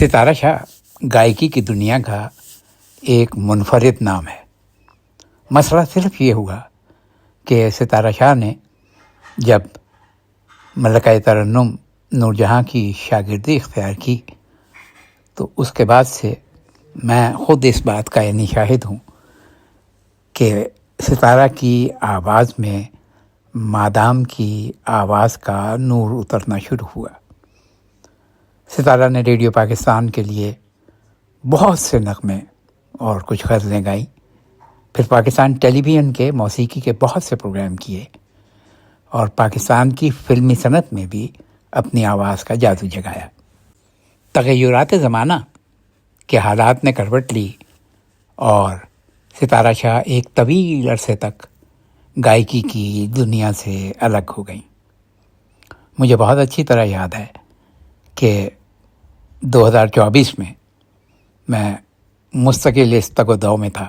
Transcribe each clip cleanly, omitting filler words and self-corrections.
सितारा शाह गायकी की दुनिया का एक मुनफरिद नाम है। मसला सिर्फ ये हुआ कि सितारा शाह ने जब मलका तरन्नुम नूरजहां की शागिर्दी इख्तियार की तो उसके बाद से मैं ख़ुद इस बात का यानी शाहिद हूँ कि सितारा की आवाज़ में मादाम की आवाज़ का नूर उतरना शुरू हुआ। सितारा ने रेडियो पाकिस्तान के लिए बहुत से नग़मे और कुछ ग़ज़लें गाई। फिर पाकिस्तान टेलीविज़न के मौसीकी के बहुत से प्रोग्राम किए और पाकिस्तान की फ़िल्मी सनत में भी अपनी आवाज़ का जादू जगाया। तग़य्युरात ज़माना के हालात ने करवट ली और सितारा शाह एक तवील अरसे तक गायकी की दुनिया से अलग हो गई। मुझे बहुत अच्छी तरह याद है कि 2024 में मैं मुस्तकिल इस तगोदौ में था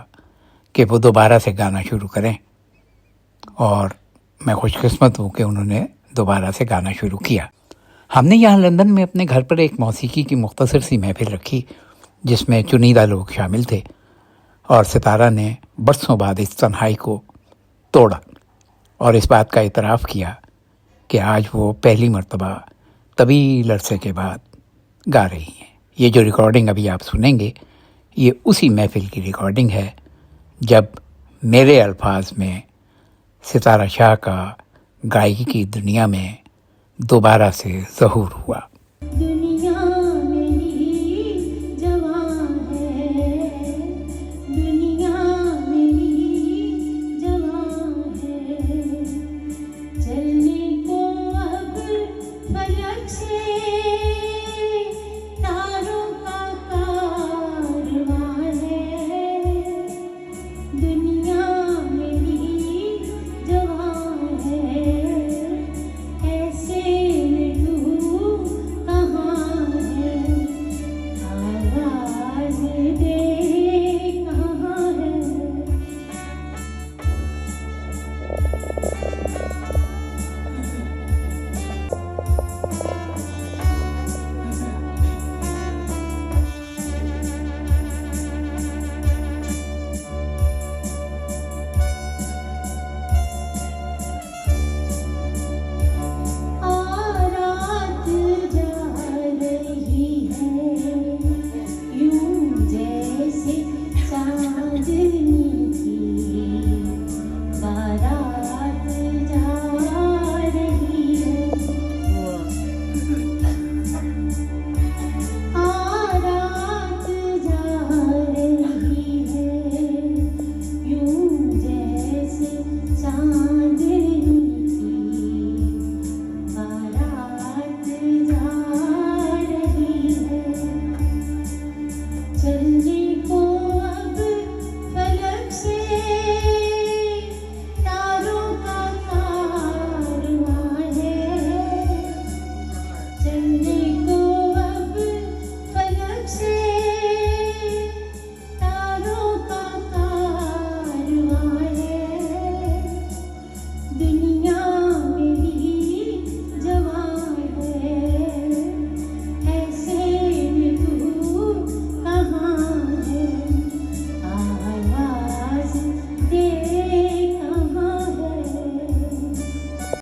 कि वो दोबारा से गाना शुरू करें और मैं खुशकिस्मत हूँ कि उन्होंने दोबारा से गाना शुरू किया। हमने यहाँ लंदन में अपने घर पर एक मौसीकी की मुख्तसर सी महफिल रखी जिसमें चुनिंदा लोग शामिल थे और सितारा ने बरसों बाद इस तन्हाई को तोड़ा और इस बात का इतराफ़ किया कि आज वो पहली मर्तबा तवील अरसे के बाद गा रही हैं। ये जो रिकॉर्डिंग अभी आप सुनेंगे ये उसी महफिल की रिकॉर्डिंग है जब मेरे अल्फाज में सितारा शाह का गायकी की दुनिया में दोबारा से ज़हूर हुआ।